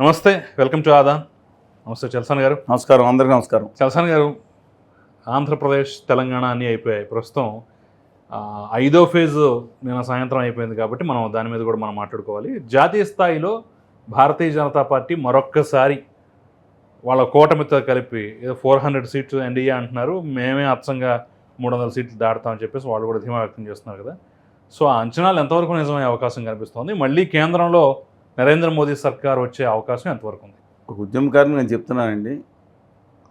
నమస్తే, welcome to Aadan. నమస్తే చల్సాన్ గారు. నమస్కారం, అందరికీ నమస్కారం. చల్సాన్ గారు, ఆంధ్రప్రదేశ్ తెలంగాణ అన్నీ అయిపోయాయి. ప్రస్తుతం 5వ ఫేజు నిన్న సాయంత్రం అయిపోయింది కాబట్టి మనం దాని మీద కూడా మనం మాట్లాడుకోవాలి. జాతీయ స్థాయిలో భారతీయ జనతా పార్టీ మరొక్కసారి వాళ్ళ కూటమితో కలిపి ఏదో 400 సీట్లు ఎన్డీఏ అంటున్నారు, మేమే అచ్చంగా 300 సీట్లు దాడతామని చెప్పేసి వాళ్ళు కూడా ధీమా వ్యక్తం చేస్తున్నారు కదా. సో ఆ అంచనాలు ఎంతవరకు నిజమయ్యే అవకాశం కనిపిస్తుంది? మళ్ళీ కేంద్రంలో నరేంద్ర మోదీ సర్కార్ వచ్చే అవకాశం ఎంతవరకు ఉంది? ఒక ఉద్యమకారుని నేను చెప్తున్నానండి,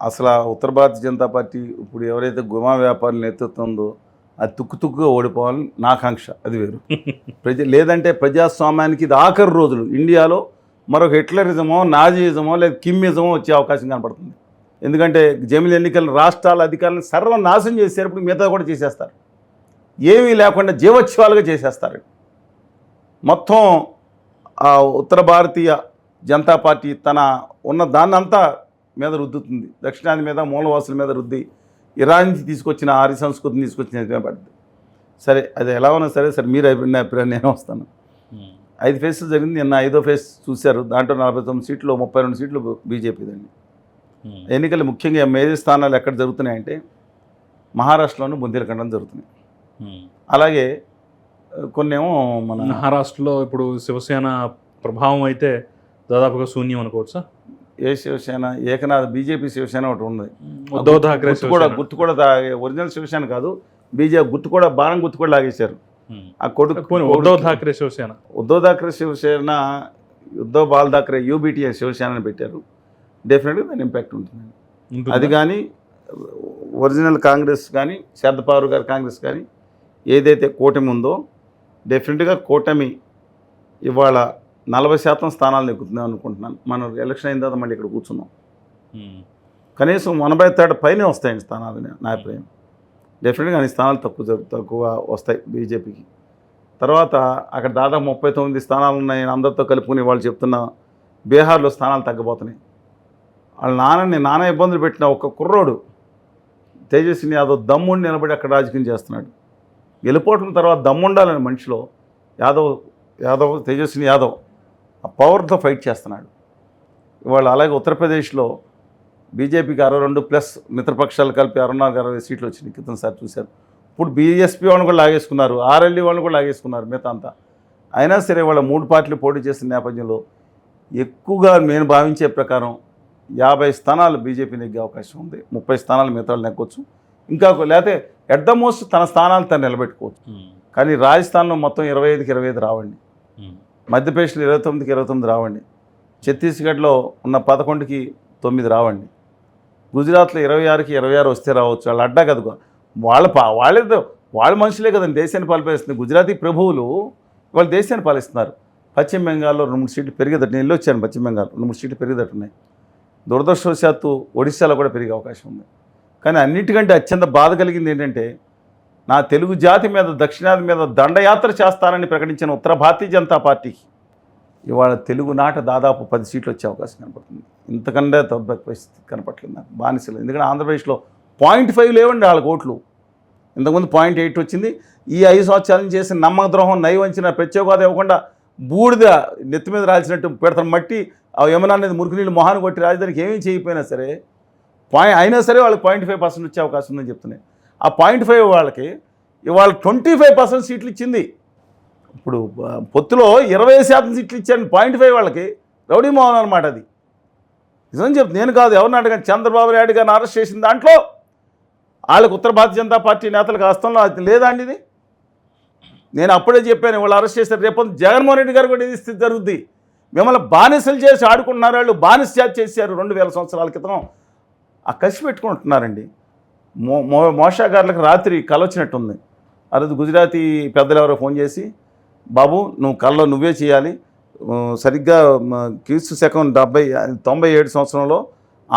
అసలు ఉత్తర భారతీయ జనతా పార్టీ ఇప్పుడు ఎవరైతే గుమా వ్యాపారులు నేతృత్వం ఉందో అది తుక్కుగా ఓడిపోవాలని నా ఆకాంక్ష. అది వేరు. లేదంటే ప్రజాస్వామ్యానికి ఇది ఆఖరి రోజులు. ఇండియాలో మరొక హిట్లరిజమో, నాజీయిజమో లేదా కిమ్మిజమో వచ్చే అవకాశం కనపడుతుంది. ఎందుకంటే జమిలి ఎన్నికలు రాష్ట్రాల అధికారులను సర్వనాశనం చేసేటప్పుడు మిగతా కూడా చేసేస్తారు. ఏమీ లేకుండా జీవోత్సవాలుగా చేసేస్తారు. మొత్తం ఉత్తర భారతీయ జనతా పార్టీ తన ఉన్న దాన్నంతా మీద రుద్దుతుంది. దక్షిణాది మీద, మూలవాసుల మీద రుద్ది ఇరాన్ నుంచి తీసుకొచ్చిన ఆర్య సంస్కృతిని తీసుకొచ్చిన పడుతుంది. సరే, అది ఎలా ఉన్నా సరే మీరు అభిప్రాయం నేను వస్తాను. 5 ఫేజ్లు జరిగింది. నిన్న 5వ ఫేజ్ చూశారు. దాంట్లో 49 సీట్లు, 32 సీట్లు బీజేపీదండి. ఎన్నికలు ముఖ్యంగా మేజర్ స్థానాలు ఎక్కడ జరుగుతున్నాయంటే మహారాష్ట్రలోనూ బుందేల్ఖండ్లో జరుగుతున్నాయి. అలాగే కొన్నేమో మన మహారాష్ట్రలో ఇప్పుడు శివసేన ప్రభావం అయితే దాదాపుగా శూన్యం అనుకోవచ్చా? ఏ శివసేన, ఏకనాథ్ బీజేపీ శివసేన ఒకటి ఉంది. ఉద్ధవ్ ఠాక్రే గుర్తు కూడా ఒరిజినల్ శివసేన కాదు, బీజేపీ గుర్తు కూడా, బాణం గుర్తు కూడా లాగేశారు. ఆ కొడుకు ఉద్ధవ్ ఠాక్రే శివసేన, ఉద్ధవ్ ఠాక్రే శివసేన, ఉద్ధవ్ బాల్ ఠాక్రే యూబీటీ శివసేనని పెట్టారు. డెఫినెట్గా దాని ఇంపాక్ట్ ఉంటుంది. అది కానీ ఒరిజినల్ కాంగ్రెస్ కానీ, శరద్ పవార్ గారి కాంగ్రెస్ కానీ ఏదైతే కూటమి ఉందో డెఫినెట్గా కూటమి ఇవాళ 40% స్థానాలు ఎక్కుతున్నాం అనుకుంటున్నాను. మనం ఎలక్షన్ అయిన తర్వాత మళ్ళీ ఇక్కడ కూర్చున్నాం. కనీసం 83 పైనే వస్తాయండి స్థానాలు నా అభిప్రాయం. డెఫినెట్గా అన్ని స్థానాలు తక్కువ వస్తాయి బీజేపీకి. తర్వాత అక్కడ దాదాపు 39 స్థానాలు ఉన్నాయి అందరితో కలుపుకుని వాళ్ళు చెప్తున్న బీహార్లో స్థానాలు తగ్గబోతున్నాయి. వాళ్ళ నాన్న ఇబ్బందులు పెట్టిన ఒక కుర్రోడు తేజస్విని యాదవ్ దమ్ముండి నిలబడి అక్కడ రాజకీయం చేస్తున్నాడు. గెలిపోవటం తర్వాత దమ్ముండాలని మనిషిలో యాదవ్ తేజస్విని యాదవ్ ఆ పవర్తో ఫైట్ చేస్తున్నాడు ఇవాళ. అలాగే ఉత్తరప్రదేశ్లో బీజేపీకి 62+ మిత్రపక్షాలు కలిపి 64 సీట్లు వచ్చినాయి క్రితం సార్ చూశారు. ఇప్పుడు బీఎస్పీ వాళ్ళని కూడా లాగేసుకున్నారు, ఆర్ఎల్డీ వాళ్ళని కూడా లాగేసుకున్నారు మిగతా అంతా. అయినా సరే వాళ్ళ 3 పార్టీలు పోటీ చేసిన నేపథ్యంలో ఎక్కువగా నేను భావించే ప్రకారం 50 స్థానాలు బీజేపీ నెగ్గే అవకాశం ఉంది. 30 స్థానాలు మిగతా వాళ్ళు నెగ్గొచ్చు. ఇంకా లేకపోతే ఎట్ ద మోస్ట్ తన స్థానాలు తను నిలబెట్టుకోవచ్చు. కానీ రాజస్థాన్లో మొత్తం 25కి 25 రావండి, మధ్యప్రదేశ్లో 29కి 29 రావండి, ఛత్తీస్గఢ్లో ఉన్న 11కి 9 రావండి, గుజరాత్లో 26కి 26 వస్తే రావచ్చు. వాళ్ళు అడ్డా కదా, వాళ్ళ మనుషులే కదండి దేశాన్ని పాలిస్తుంది. గుజరాతీ ప్రభువులు వాళ్ళు దేశాన్ని పాలిస్తున్నారు. పశ్చిమ బెంగాల్లో 2-3 సీట్లు పెరిగేటట్టు, నేను వచ్చాను పశ్చిమ బెంగాల్, 2-3 సీట్లు పెరిగేటట్టున్నాయి. దురదృష్టవశాత్తు ఒడిశాలో కూడా పెరిగే అవకాశం ఉంది. కానీ అన్నిటికంటే అత్యంత బాధ కలిగింది ఏంటంటే, నా తెలుగు జాతి మీద, దక్షిణాది మీద దండయాత్ర చేస్తానని ప్రకటించిన ఉత్తర భారతీయ జనతా పార్టీకి ఇవాళ తెలుగునాట దాదాపు 10 సీట్లు వచ్చే అవకాశం కనపడుతుంది. ఇంతకంటే పరిస్థితి కనపట్లేదు నాకు బానిసలు. ఎందుకంటే ఆంధ్రప్రదేశ్లో 0.5 లేవండి వాళ్ళ ఓట్లు. ఇంతకుముందు 0.8 వచ్చింది. ఈ 5 సంవత్సరాల నుంచి చేసిన నమ్మకద్రోహం, నైవంచిన, ప్రత్యేక హోదా ఇవ్వకుండా బూడిద నెత్తి మీద రాల్చినట్టు పెడతాను మట్టి. ఆ యమునా అనేది మురికి నీళ్ళు మొహాన్ని కొట్టి రాజధానికి ఏమీ చేయకపోయినా సరే అయినా సరే వాళ్ళకి 0.5% వచ్చే అవకాశం ఉందని చెప్తున్నాయి. ఆ 0.5 వాళ్ళకి ఇవాళ 25% సీట్లు ఇచ్చింది. ఇప్పుడు పొత్తులో 20% సీట్లు ఇచ్చాను 0.5 వాళ్ళకి. రౌడీ మోహన్ అనమాట అది. నిజం చెప్తుంది, నేను కాదు, ఎవరిని అడగని. చంద్రబాబు నాయుడు గారిని అరెస్ట్ చేసిన దాంట్లో వాళ్ళకి ఉత్తర భారతీయ జనతా పార్టీ నేతలకు హస్తంలో అది లేదా అండి ఇది? నేను అప్పుడే చెప్పాను, వాళ్ళు అరెస్ట్ చేశారు. రేపు జగన్మోహన్ రెడ్డి గారు కూడా ఇది స్థితి జరుగుద్ది. మిమ్మల్ని బానిసలు చేసి ఆడుకుంటున్నారు వాళ్ళు. బానిస జాతి చేశారు 2000 సంవత్సరాల క్రితం. ఆ కసి పెట్టుకుంటున్నారండి. మోషాగారులకు రాత్రి కల వచ్చినట్టుంది. ఆ రోజు గుజరాతీ పెద్దలు ఎవరో ఫోన్ చేసి, బాబు నువ్వు కల్లో నువ్వే చేయాలి. సరిగ్గా క్రీస్తు శకం 97 సంవత్సరంలో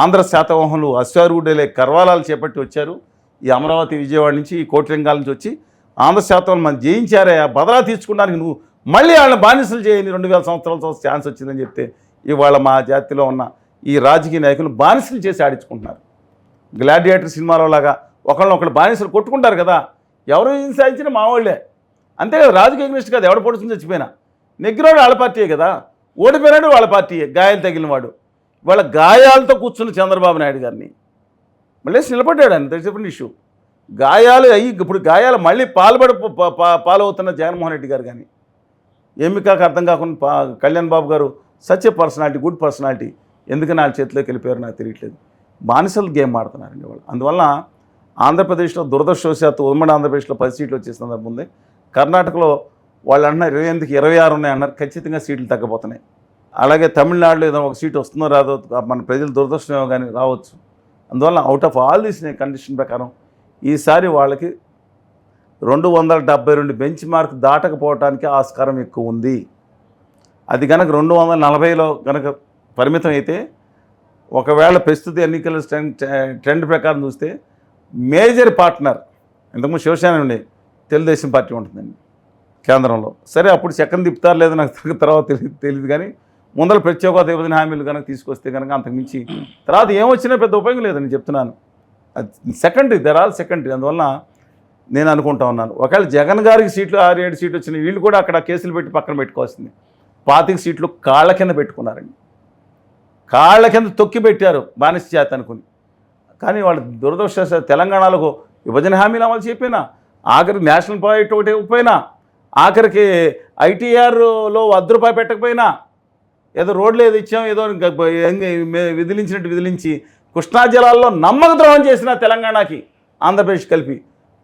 ఆంధ్ర శాతవాహనులు అశ్వారూఢులే కర్వాలాలు చేపట్టి వచ్చారు. ఈ అమరావతి, విజయవాడ నుంచి, ఈ కోటిలింగాల నుంచి వచ్చి ఆంధ్ర శాతం మనం జయించారే, బదలా తీర్చుకున్నానికి నువ్వు మళ్ళీ వాళ్ళని బానిసలు చేయని 2000 సంవత్సరాలతో ఛాన్స్ వచ్చిందని చెప్తే ఇవాళ మా జాతిలో ఉన్న ఈ రాజకీయ నాయకులు బానిసలు చేసి ఆడించుకుంటున్నారు. గ్లాడియేటర్ సినిమాలో లాగా ఒకళ్ళు బానిసలు కొట్టుకుంటారు కదా, ఎవరు హింసించినా మా వాళ్ళే. అంతే కదా, రాజకీయ ఇంగ్లీష్ కాదు, ఎవడ పొడుచుకుని చచ్చిపోయినా నెగ్గిరోడు వాళ్ళ పార్టీయే కదా. ఓడిపోయినాడు వాళ్ళ పార్టీ, గాయాలు తగిలిన వాడు. వాళ్ళ గాయాలతో కూర్చున్న చంద్రబాబు నాయుడు గారిని మళ్ళీ నిలబడ్డాడు ఆయన. That's different issue. గాయాలు అయ్యి ఇప్పుడు గాయాలు మళ్ళీ పాలవుతున్న జగన్మోహన్ రెడ్డి గారు కానీ ఏమి కాక అర్థం కాకుండా కళ్యాణ్ బాబు గారు such a personality, good personality, ఎందుకని వాళ్ళ చేతిలోకి వెళ్ళిపోయారు నాకు తెలియట్లేదు. బానిసలు గేమ్ ఆడుతున్నారండి వాళ్ళు. అందువల్ల ఆంధ్రప్రదేశ్లో దురదృష్టవశాత్తు ఉమ్మడి ఆంధ్రప్రదేశ్లో 10 సీట్లు వచ్చే సందర్భం ఉంది. కర్ణాటకలో వాళ్ళు అంటున్నారు 28కి 26 ఉన్నాయి అన్నారు. ఖచ్చితంగా సీట్లు తగ్గబోతున్నాయి. అలాగే తమిళనాడులో ఏదో ఒక సీటు వస్తుందో రాదో మన ప్రజలు దురదృష్టమేమో కానీ రావచ్చు. అందువల్ల out of all this condition ప్రకారం ఈసారి వాళ్ళకి 272 బెంచ్ మార్క్ దాటకపోవడానికి ఆస్కారం ఎక్కువ ఉంది. అది కనుక 240లో కనుక పరిమితం అయితే, ఒకవేళ ప్రస్తుత ఎన్నికల ట్రెండ్ ప్రకారం చూస్తే మేజర్ పార్ట్నర్ ఇంతకుముందు శివసేన ఉండే తెలుగుదేశం పార్టీ ఉంటుందండి కేంద్రంలో. సరే అప్పుడు చక్కని తిప్పుతారు లేదో నాకు తర్వాత తెలియదు కానీ ముందర ప్రత్యేక విభజన హామీలు కనుక తీసుకొస్తే కనుక అంతకుమించి తర్వాత ఏమొచ్చినా పెద్ద ఉపయోగం లేదని చెప్తున్నాను. అది సెకండరీ, దర్ ఆల్ సెకండరీ. అందువల్ల నేను అనుకుంటా ఉన్నాను, ఒకవేళ జగన్ గారికి సీట్లు 6-7 సీట్లు వచ్చినాయి, వీళ్ళు కూడా అక్కడ కేసులు పెట్టి పక్కన పెట్టుకోవాల్సింది. 25 సీట్లు కాళ్ళ కింద పెట్టుకున్నారండి. కాళ్ళ కింద తొక్కి పెట్టారు బానిస చేత అనుకుని. కానీ వాళ్ళు దురదృష్ట తెలంగాణలో విభజన హామీలు అమలు చేయకపోయినా, ఆఖరికి నేషనల్ ప్రాజెక్ట్ ఒకటి ఇవ్వకపోయినా, ఆఖరికి ఐటీఆర్లో ₹1 పెట్టకపోయినా, ఏదో రోడ్లు ఏదో ఇచ్చాం ఏదో విదిలించినట్టు విదిలించి కృష్ణా జిల్లాల్లో నమ్మక ద్రోహం చేసిన తెలంగాణకి ఆంధ్రప్రదేశ్ కలిపి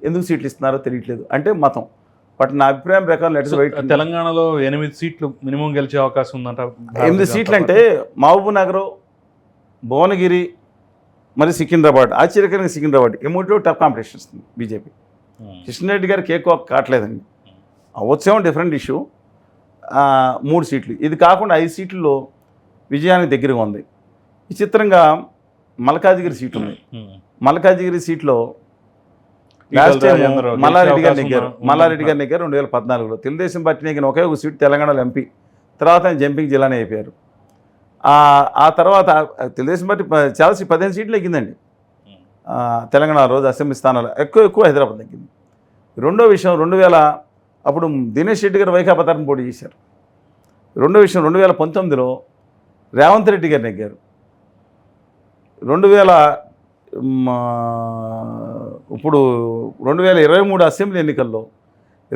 ఎందుకు సీట్లు ఇస్తున్నారో తెలియట్లేదు. అంటే మతం. బట్ నా అభిప్రాయం ప్రకారం లెట్స్ వెయిట్. తెలంగాణలో 8 సీట్లు మినిమం గెలిచే అవకాశం ఉందంట. 8 సీట్లు అంటే మహబూబ్ నగర్, భువనగిరి, మరి సికింద్రాబాద్. ఆశ్చర్యకరంగా సికింద్రాబాద్ ఈ మూడు టఫ్ కాంపిటీషన్ ఇస్తుంది బీజేపీ. కిషన్ రెడ్డి గారికి ఎక్కువ కావట్లేదండి. వచ్చేమో డిఫరెంట్ ఇష్యూ. 3 సీట్లు. ఇది కాకుండా 5 సీట్లలో విజయానికి దగ్గరగా ఉంది. విచిత్రంగా మల్కాజిగిరి సీట్ ఉంది. మల్కాజిగిరి సీట్లో లాస్ట్ టైం మల్లారెడ్డి గారు నెగ్గారు. 2014లో తెలుగుదేశం పార్టీ నెగ్గిన ఒకే ఒక సీట్ తెలంగాణలో ఎంపీ. తర్వాత ఆయన జంపింగ్ జిల్లానే అయిపోయారు. ఆ తర్వాత తెలుగుదేశం పార్టీ చాలా 15 సీట్లు నెగ్గిందండి తెలంగాణ రోజు అసెంబ్లీ స్థానాలు. ఎక్కువ హైదరాబాద్ నెగ్గింది. రెండో విషయం 2000 అప్పుడు దినేష్ రెడ్డి గారు వైకాపా తరఫున పోటీ చేశారు. రెండో విషయం 2019లో రేవంత్ రెడ్డి గారు నెగ్గారు. 2023 అసెంబ్లీ ఎన్నికల్లో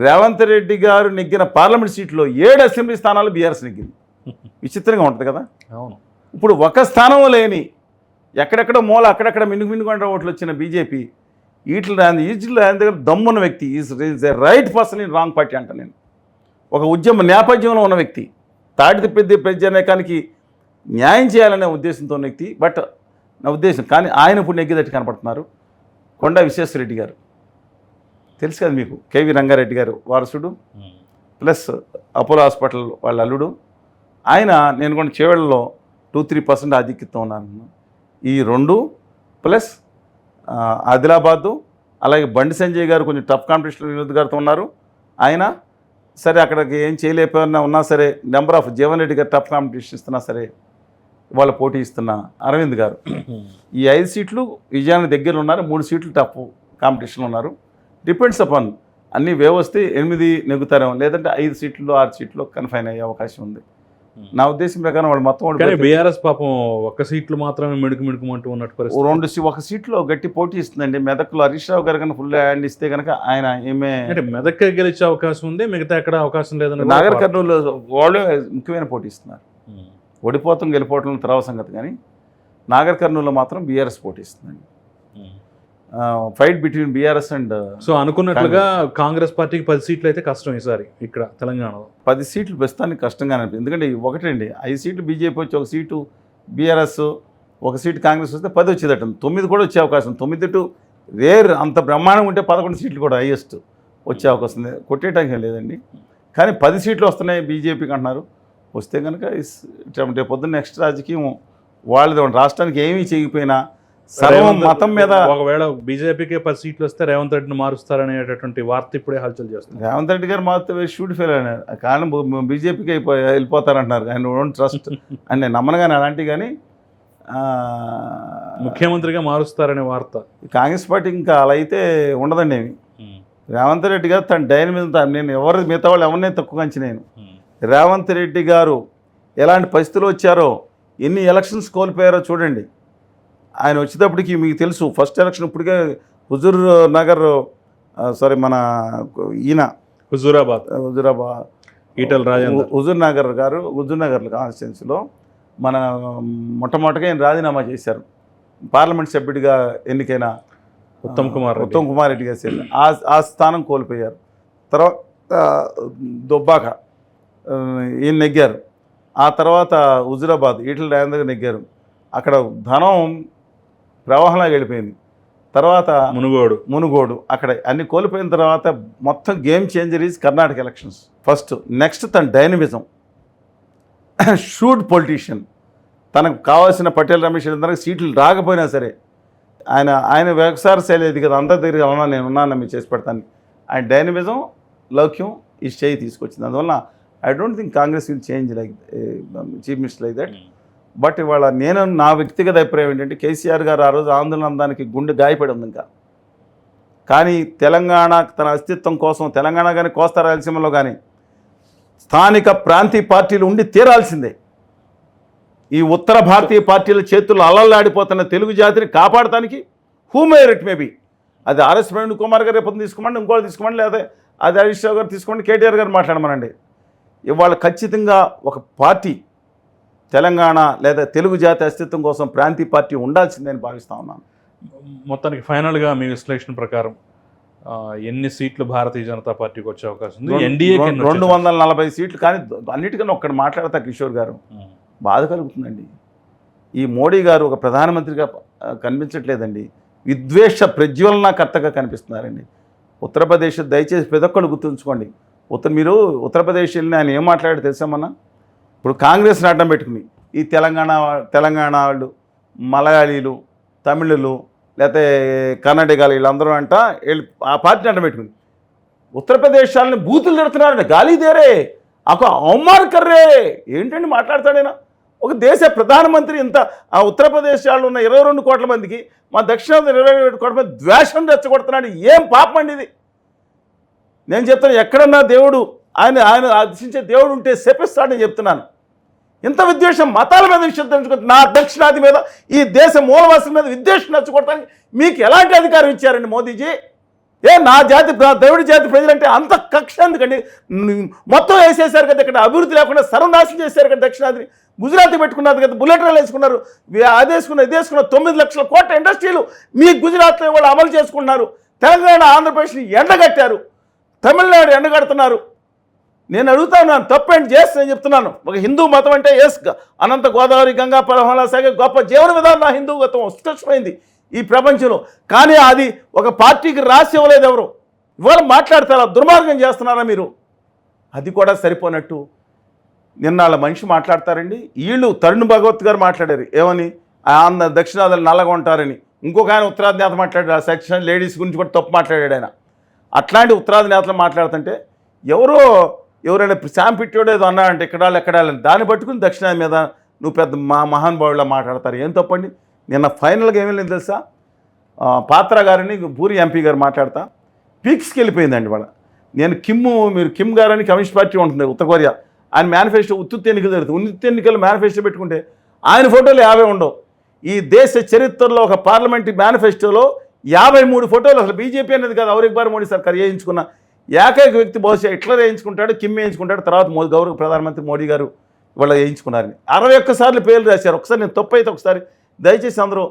రేవంత్ రెడ్డి గారు నెగ్గిన పార్లమెంట్ సీట్లో 7 అసెంబ్లీ స్థానాలు బీఆర్ఎస్ నెగ్గింది. విచిత్రంగా ఉంటుంది కదా. అవును. ఇప్పుడు ఒక స్థానం లేని ఎక్కడెక్కడ మూల అక్కడెక్కడ మినుగుమినుగుంట ఓట్లు వచ్చిన బీజేపీ ఈట్ల దగ్గర దమ్మున్న వ్యక్తి is a right person in wrong party అంట నేను. ఒక ఉద్యమ నేపథ్యంలో ఉన్న వ్యక్తి, తాటి ప్రజానేకానికి న్యాయం చేయాలనే ఉద్దేశంతో ఉన్న వ్యక్తి. బట్ నా ఉద్దేశం కానీ ఆయన ఇప్పుడు నెగ్గిదట్టు కనపడుతున్నారు. కొండా విశ్వేశ్వరరెడ్డి గారు తెలుసు కదా మీకు, కేవీ రంగారెడ్డి గారు వారసుడు, ప్లస్ అపోలో హాస్పిటల్ వాళ్ళ అల్లుడు. ఆయన నేను కూడా చేవెళ్ళలో 2-3% ఆధిక్యత ఉన్నాను. ఈ 2 ప్లస్ ఆదిలాబాదు, అలాగే బండి సంజయ్ గారు కొంచెం టఫ్ కాంపిటీషన్ వినోద్ గారితో ఉన్నారు. ఆయన సరే అక్కడికి ఏం చేయలేకపోయినా ఉన్నా సరే నెంబర్ ఆఫ్ జీవన్ రెడ్డి గారు టఫ్ కాంపిటీషన్ ఇస్తున్నా సరే వాళ్ళు పోటీ ఇస్తున్న అరవింద్ గారు. ఈ 5 సీట్లు విజయానికి దగ్గర ఉన్నారు. 3 సీట్లు టఫ్ కాంపిటీషన్లో ఉన్నారు. డిపెండ్స్ అపాన్ అన్ని వ్యవస్థ 8 నెగ్గుతారేమో, లేదంటే 5 సీట్లు 6 సీట్లు కన్ఫైన్ అయ్యే అవకాశం ఉంది. నా ఉద్దేశం ప్రకారం వాళ్ళు మొత్తం బీఆర్ఎస్ పాపం 1 సీట్లు మాత్రమే మిడుకుమంటూ ఉన్నట్టు పరిస్థితి. 1 సీట్లో గట్టి పోటీ ఇస్తుందండి. మెదక్లో హరీష్ రావు గారు కనుక ఫుల్ హ్యాండ్ ఇస్తే కనుక ఆయన ఏమే అంటే మెదక్ గెలిచే అవకాశం ఉంది, మిగతా ఎక్కడ అవకాశం లేదని. నాగర్ కర్నూలు వాళ్ళు ముఖ్యమైన పోటీ ఇస్తున్నారు. ఓడిపోతాం గెలిపోవటం తర్వాత సంగతి, కానీ నాగర్ కర్నూలులో మాత్రం బీఆర్ఎస్ పోటీ ఇస్తుందండి. Fight between BRS and so అనుకున్నట్లుగా కాంగ్రెస్ పార్టీకి 10 సీట్లు అయితే కష్టం ఈసారి ఇక్కడ తెలంగాణలో. 10 సీట్లు ప్రస్తుతానికి కష్టంగానే అనిపిస్తుంది. ఎందుకంటే ఒకటండి 5 సీట్లు బీజేపీ వచ్చి 1 సీటు బీఆర్ఎస్ 1 సీటు కాంగ్రెస్ వస్తే 10 వచ్చేదట. 9 కూడా వచ్చే అవకాశం. 9 టు రేర్ అంత బ్రహ్మాండం ఉంటే 11 సీట్లు కూడా హైయెస్ట్ వచ్చే అవకాశం ఉంది. కొట్టేయటానికి లేదండి. కానీ 10 సీట్లు వస్తున్నాయి బీజేపీకి అంటున్నారు. వస్తే కనుక రేపు పొద్దున్న నెక్స్ట్ రాజకీయం వాళ్ళది. రాష్ట్రానికి ఏమీ చేయకపోయినా సర్వం మతం మీద. ఒకవేళ బీజేపీకి 10 సీట్లు వస్తే రేవంత్ రెడ్డిని మారుస్తారనేటటువంటి వార్త ఇప్పుడే హల్చల్ చేస్తుంది. రేవంత్ రెడ్డి గారు మాత్రం షూట్ ఫెయిల్ అయినారు. కారణం బీజేపీకి వెళ్ళిపోతారంటున్నారు. ఆయన డోంట్ ట్రస్ట్ అని నేను నమ్మను. కానీ అలాంటివి కానీ ముఖ్యమంత్రిగా మారుస్తారనే వార్త. కాంగ్రెస్ పార్టీ ఇంకా అలా అయితే ఉండదండి ఏమి. రేవంత్ రెడ్డి గారు తన డైన్ మీద నేను మిగతా వాళ్ళు ఎవరినే తక్కువ అంచనేను. రేవంత్ రెడ్డి గారు ఎలాంటి పరిస్థితులు వచ్చారో, ఎన్ని ఎలక్షన్స్ కోల్పోయారో చూడండి. ఆయన వచ్చేటప్పటికి మీకు తెలుసు, ఫస్ట్ ఎలక్షన్ ఇప్పటికే హుజూర్ నగర్ మన ఈయన హుజూరాబాద్ ఈటల రాజేందర్ హుజూర్ నగర్ కాన్స్టిట్యున్సీలో మన మొట్టమొదటిగా ఆయన రాజీనామా చేశారు. పార్లమెంట్ సభ్యుడిగా ఎన్నికైన ఉత్తమ్ కుమార్ రెడ్డి గారు ఆ స్థానం కోల్పోయారు. తర్వాత దుబ్బాక ఈయన నెగ్గారు. ఆ తర్వాత హుజూరాబాద్ ఈటల రాజేందర్ గారు నెగ్గారు. అక్కడ ధనం ప్రవాహంలాగా వెళ్ళిపోయింది. తర్వాత మునుగోడు అక్కడ అన్ని కోల్పోయిన తర్వాత మొత్తం game changer is Karnataka elections first. Next తన డైనమిజం, షూడ్ పొలిటీషియన్. తనకు కావాల్సిన పటేల్ రమేష్ అందరికి సీట్లు రాకపోయినా సరే ఆయన వ్యవసాయ శైలి ఇది కదా, అంతా దగ్గర అవునా నేను ఉన్నాను మీరు చేసి పెడతాను. ఆయన డైనమిజం, లౌక్యం ఈ స్టేజ్ తీసుకొచ్చింది. అందువల్ల I don't think Congress will change like chief minister like that. But ఇవాళ నా వ్యక్తిగత అభిప్రాయం ఏంటంటే, కేసీఆర్ గారు ఆ రోజు ఆందోళన దానికి గుండె గాయపడి ఉంది ఇంకా. కానీ తెలంగాణ తన అస్తిత్వం కోసం, తెలంగాణ కానీ కోస్తా రాయలసీమలో కానీ స్థానిక ప్రాంతీయ పార్టీలు ఉండి తీరాల్సిందే. ఈ ఉత్తర భారతీయ పార్టీల చేతుల్లో అల్లల్లాడిపోతున్న తెలుగు జాతిని కాపాడటానికి హూమేర్ ఇట్ మేబీ, అది ఆర్ఎస్ ప్రవీణ్ కుమార్ గారు రేపు తీసుకోమండి, ఇంకోటి తీసుకోమండి, లేదా అది హరీష్ రావు గారు తీసుకోండి, కేటీఆర్ గారు మాట్లాడమనండి. ఇవాళ ఖచ్చితంగా ఒక పార్టీ తెలంగాణ లేదా తెలుగు జాతి అస్తిత్వం కోసం ప్రాంతీయ పార్టీ ఉండాల్సిందని భావిస్తూ ఉన్నాను. మొత్తానికి ఫైనల్గా మీ విశ్లేషణ ప్రకారం ఎన్ని సీట్లు భారతీయ జనతా పార్టీకి వచ్చే అవకాశం ఉంది? ఎన్డీఏ 240 సీట్లు. కానీ అన్నిటికన్నా ఒక్కటి మాట్లాడతా కిషోర్ గారు, బాధ కలుగుతుందండి. ఈ మోడీ గారు ఒక ప్రధానమంత్రిగా కనిపించట్లేదండి, విద్వేష ప్రజ్వలనకర్తగా కనిపిస్తున్నారండి. ఉత్తరప్రదేశ్ దయచేసి ప్రతి ఒక్కళ్ళు గుర్తుంచుకోండి. మీరు ఉత్తరప్రదేశ్ వెళ్ళిన ఆయన ఏం మాట్లాడారు తెలుసామన్నా? ఇప్పుడు కాంగ్రెస్ని అడ్డం పెట్టుకుని ఈ తెలంగాణ వాళ్ళు, మలయాళీలు, తమిళులు, లేకపోతే కర్ణాటకాలు వీళ్ళందరూ ఆ పార్టీని అడ్డం పెట్టుకుని ఉత్తరప్రదేశ్ వాళ్ళని బూతులు తిడుతున్నారండి. గాలి దేరే ఒక అవమాన్ కర్రే ఏంటండి మాట్లాడతాడైనా? ఒక దేశ ప్రధానమంత్రి ఇంత ఆ ఉత్తరప్రదేశ్ వాళ్ళు ఉన్న 22 కోట్ల మందికి, మా దక్షిణాది 27 కోట్ల మంది ద్వేషం రెచ్చగొడుతున్నాడు. ఏం పాపం అండి ఇది? నేను చెప్తాను, ఎక్కడన్నా దేవుడు ఆయన ఆశించే దేవుడు ఉంటే శపిస్తాడని చెప్తున్నాను. ఇంత విద్వేషం మతాల మీద విషయం, నా దక్షిణాది మీద, ఈ దేశ మూలవాసుల మీద విద్వేషం రెచ్చగొడటానికి మీకు ఎలాంటి అధికారం ఇచ్చారండి మోదీజీ? నా దేవుడి జాతి ప్రజలంటే అంత కక్ష ఎందుకండి? మొత్తం వేసేసారు కదా, ఇక్కడ అభివృద్ధి లేకుండా సర్వనాశనం చేశారు కదా దక్షిణాదిని. గుజరాత్ పెట్టుకున్నారు కదా, బుల్లెట్ రైలు వేసుకున్నారు, అది వేసుకున్నారు 9 లక్షల కోట్ల ఇండస్ట్రీలు మీ గుజరాత్లో వాళ్ళు అమలు చేసుకుంటున్నారు. తెలంగాణ ఆంధ్రప్రదేశ్ని ఎండగట్టారు, తమిళనాడు ఎండగడుతున్నారు. నేను అడుగుతాను, నన్ను తప్పేంటి చేస్తానని చెప్తున్నాను. ఒక హిందూ మతం అంటే అనంత గోదావరి గంగా పరమహంలా సాగే గొప్ప జీవన విధానం నా హిందూ మతం ఉత్కృష్టమైంది ఈ ప్రపంచంలో. కానీ అది ఒక పార్టీకి రాసి ఇవ్వలేదు ఎవరు. ఇవాళ మాట్లాడతారా, దుర్మార్గం చేస్తున్నారా మీరు? అది కూడా సరిపోనట్టు నిన్న వాళ్ళ మనిషి మాట్లాడతారండి. వీళ్ళు తరుణ్ భగవత్ గారు మాట్లాడారు ఏమని, దక్షిణాదులు నల్లగా ఉంటారని. ఇంకొక ఆయన ఉత్తరాది నేత మాట్లాడారు, ఆ సెక్షన్ లేడీస్ గురించి కూడా తప్పు మాట్లాడాడు ఆయన. అట్లాంటి ఉత్తరాది నేతలు మాట్లాడుతుంటే ఎవరైనా శాంపిట్టోడు ఏదో అన్నాడంటే ఎక్కడాలని దాన్ని పట్టుకుని దక్షిణాది మీద నువ్వు పెద్ద మహానుభావులా మాట్లాడతారు. ఏం తప్పండి? నిన్న ఫైనల్గా ఏమీ లేదు తెలుసా, పాత్ర గారిని పూరి ఎంపీ గారు మాట్లాడతా పీక్స్కి వెళ్ళిపోయిందండి వాళ్ళ. నేను మీరు కిమ్ గారని కమ్యూనిస్ట్ పార్టీ ఉంటుంది ఉత్తర కొరియా, ఆయన మేనిఫెస్టో ఉత్తుత్తి ఎన్నికలు జరుగుతుంది. ఉత్తుత్తి ఎన్నికలు మేనిఫెస్టో పెట్టుకుంటే ఆయన ఫోటోలు 50 ఉండవు. ఈ దేశ చరిత్రలో ఒక పార్లమెంటరీ మేనిఫెస్టోలో 53 ఫోటోలు. అసలు బీజేపీ అనేది కాదు, ఔర్ ఎక్ బార్ మోడీ సర్కార్ వేయించుకున్న ఏకైక వ్యక్తి బహుశా హిట్లర్ వేయించుకుంటాడు, కిమ్ వేయించుకుంటాడు, తర్వాత గౌరవ ప్రధానమంత్రి మోడీ గారు ఇవాళ వేయించుకున్నారని 61 సార్లు పేర్లు రాశారు. ఒకసారి నేను తప్పు అయితే ఒకసారి దయచేసి అందరూ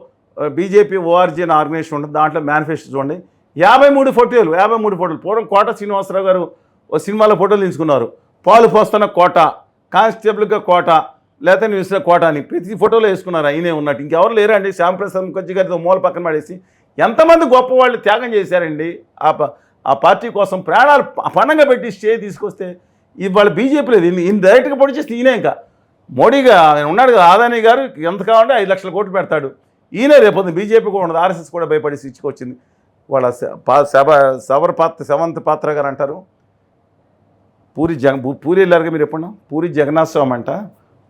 బీజేపీ ఓఆర్జీ అనే ఆర్గనైజేషన్ ఉంటుంది, దాంట్లో మేనిఫెస్టో చూడండి. 53 ఫోటోలు. పూర్వం కోట శ్రీనివాసరావు గారు ఓ సినిమాలో ఫోటోలు తీసుకున్నారు. పాలు పోస్తున్న కోట, కానిస్టేబుల్గా కోట, లేకపోతే నువ్వు కోట అని ప్రతి ఫోటోలో వేసుకున్నారు. అయినే ఉన్నట్టు ఇంకెవరు లేరండి. శ్యాంప్రసాద్ ముఖర్జీ గారితో మూల పక్కన పడేసి ఎంతమంది గొప్ప వాళ్ళు త్యాగం చేశారండి ఆ పార్టీ కోసం. ప్రాణాలు పణంగా పెట్టి స్టే తీసుకొస్తే ఇవాళ బీజేపీ లేదు. ఈయన డైరెక్ట్గా పొడి చేస్తే ఈయనే ఇంకా మోడీగా ఆయన ఉన్నాడు కదా, ఆదాని గారు ఎంత కావాలంటే 5 లక్షల కోట్లు పెడతాడు. ఈయనే రేపొద్దు బీజేపీ కూడా ఉండదు, ఆర్ఎస్ఎస్ కూడా భయపడేసి ఇచ్చుకొచ్చింది. వాళ్ళ సెవంత్ పాత్ర గారు అంటారు పూరి వెళ్ళారుగా మీరు ఎప్పుడన్నా, పూరి జగన్నాథ్ స్వామి అంట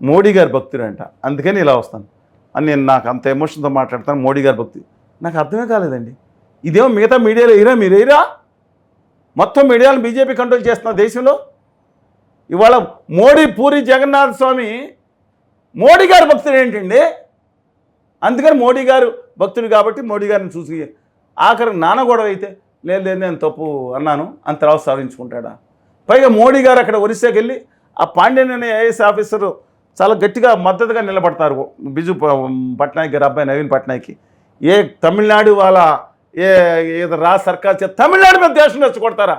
మోడీ గారి భక్తుడు అంట, అందుకని ఇలా వస్తాను అని నేను నాకు అంత ఎమోషన్తో మాట్లాడతాను. మోడీ గారి భక్తి నాకు అర్థమే కాలేదండి. ఇదేమో మిగతా మీడియాలో మీరేరా మొత్తం మీడియాలను బీజేపీ కంట్రోల్ చేస్తున్న దేశంలో. ఇవాళ పూరి జగన్నాథ్ స్వామి మోడీ గారు భక్తుడు ఏంటండి? అందుకని మోడీ గారు భక్తుడు కాబట్టి మోడీ గారిని చూసి ఆఖరికి నాన్న గొడవ అయితే లేదు నేను తప్పు అన్నాను అని తర్వాత సాధించుకుంటాడా? పైగా మోడీ గారు అక్కడ ఒరిస్సాకి వెళ్ళి ఆ పాండ్యన్ అనే ఐఏఎస్ ఆఫీసరు చాలా గట్టిగా మద్దతుగా నిలబడతారు బిజు పట్నాయక్ గారు అబ్బాయి నవీన్ పట్నాయక్కి. ఏ తమిళనాడు వాళ్ళ ఏదో సర్కార్ తమిళనాడు మీద దేశం రెచ్చగొడతారా?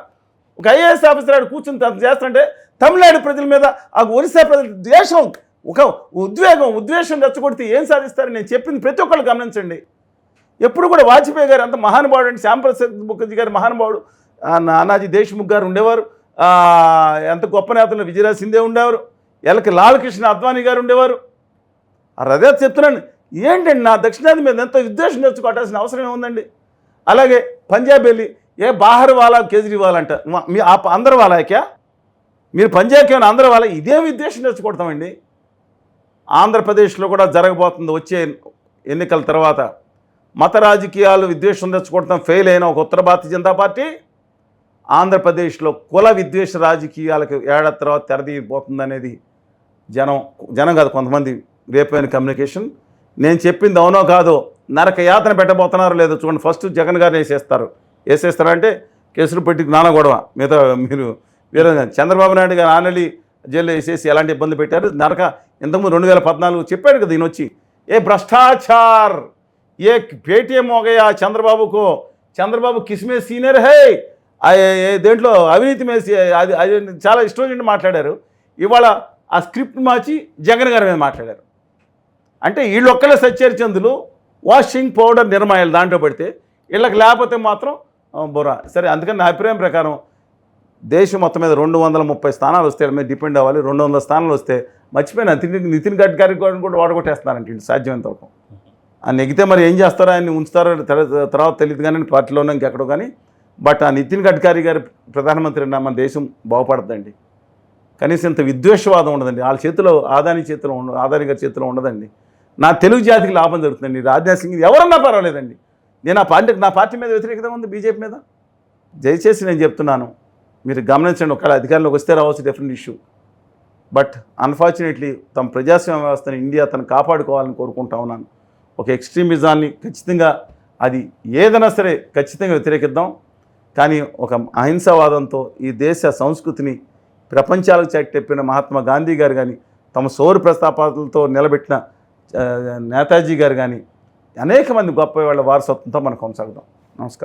ఒక ఐఏఎస్ ఆఫీసర్ ఆడు కూర్చుని చేస్తుంటే తమిళనాడు ప్రజల మీద ఆ ఒరిస్సా ప్రజల దేశం ఒక ఉద్వేషం రెచ్చగొడితే ఏం సాధిస్తారు? నేను చెప్పింది ప్రతి ఒక్కళ్ళు గమనించండి. ఎప్పుడు కూడా వాజ్పేయి గారు అంత మహానుభావుడు అండి, శ్యాంప్రసాద్ ముఖర్జీ గారు మహానుభావుడు, నానాజీ దేశ్ముఖ్ గారు ఉండేవారు, ఎంత గొప్ప నేతలు విజయరాజ్ సింధే ఉండేవారు, ఎలకి లాల్ కృష్ణ అద్వానీ గారు ఉండేవారు. అదే చెప్తున్నాను, ఏంటండి నా దక్షిణాది మీద ఎంత విద్వేషం తెచ్చుకోవాల్సిన అవసరం ఏముందండి? అలాగే పంజాబ్ వెళ్ళి ఏ బాహర్ వాలా కేజ్రీవాల్ అంట, మీ అందరు వాళ్ళకే మీరు పంజాబ్కి ఏమైనా అందరు వాళ్ళ ఇదేం విద్వేషం తెచ్చుకోవడతామండి? ఆంధ్రప్రదేశ్లో కూడా జరగబోతుంది వచ్చే ఎన్నికల తర్వాత. మత రాజకీయాలు విద్వేషం తెచ్చుకోవడం ఫెయిల్ అయిన ఒక ఉత్తర భారతీయ జనతా పార్టీ ఆంధ్రప్రదేశ్లో కుల విద్వేష రాజకీయాలకు ఏడాది తర్వాత తెరదీయబోతుందనేది జనం కాదు కొంతమంది రేపైన కమ్యూనికేషన్. నేను చెప్పింది అవునో కాదో, నరక యాతన పెట్టబోతున్నారో లేదో చూడండి. ఫస్ట్ జగన్ గారిని వేసేస్తారంటే కేసులు పెట్టి నానా గొడవ. మిగతా మీరు వేరే చంద్రబాబు నాయుడు గారు ఆనలి జైల్లో వేసేసి ఎలాంటి ఇబ్బంది పెట్టారు. నరక ఇంతకుముందు 2014 చెప్పాడు కదా ఈయన వచ్చి, ఏ భ్రష్టాచార్ ఏ పేటీఎం हो गया చంద్రబాబు కిస్మే సీనియర్ హై దేంట్లో అవినీతి మేసి అది చాలా ఇష్టం మాట్లాడారు. ఇవాళ ఆ స్క్రిప్ట్ మార్చి జగన్ గారి మీద మాట్లాడారు. అంటే వీళ్ళొక్కలే సచ్చరిచందులు వాషింగ్ పౌడర్ నిర్మాయాలు దాంట్లో పెడితే వీళ్ళకి లేకపోతే మాత్రం బొరా. సరే, అందుకని నా అభిప్రాయం ప్రకారం దేశం మొత్తం మీద 230 స్థానాలు వస్తే మీద డిపెండ్ అవ్వాలి. 200 స్థానాలు వస్తే మర్చిపోయినా నితిన్ గడ్కరీ కూడా ఓడగొట్టేస్తున్నారంటే వీళ్ళు సాధ్యమైనంత వరకు. ఆ నెగితే మరి ఏం చేస్తారో ఆయన్ని ఉంచుతారో తర్వాత తెలియదు కానీ పార్టీలోనే ఇంకెక్కడో కానీ. బట్ ఆ నితిన్ గడ్కరీ గారి ప్రధానమంత్రి మన దేశం బాగుపడద్దండి. కనీసం ఇంత విద్వేషవాదం ఉండదండి వాళ్ళ చేతిలో, ఆదాని గారి చేతిలో ఉండదండి. నా తెలుగు జాతికి లాభం జరుగుతుందండి. రాజ్నాథ్ సింగ్ ఎవరన్నా పర్వాలేదండి. నేను నా పార్టీ మీద వ్యతిరేకత ఉంది, బీజేపీ మీద. దయచేసి నేను చెప్తున్నాను, మీరు గమనించండి. ఒకవేళ అధికారంలోకి వస్తే రావచ్చు, డిఫరెంట్ ఇష్యూ. బట్ అన్ఫార్చునేట్లీ తమ ప్రజాస్వామ్య వ్యవస్థను ఇండియా తను కాపాడుకోవాలని కోరుకుంటా ఉన్నాను. ఒక ఎక్స్ట్రీమిజాన్ని ఖచ్చితంగా అది ఏదైనా సరే ఖచ్చితంగా వ్యతిరేకిద్దాం. కానీ ఒక అహింసావాదంతో ఈ దేశ సంస్కృతిని ప్రపంచాలకు చెప్పిన మహాత్మా గాంధీ గారు కానీ, తమ సౌర ప్రస్తాపాలతో నిలబెట్టిన నేతాజీ గారు కానీ, అనేక మంది గొప్ప వాళ్ళ వారసత్వంతో మనం కొనసాగుదాం. నమస్కారం.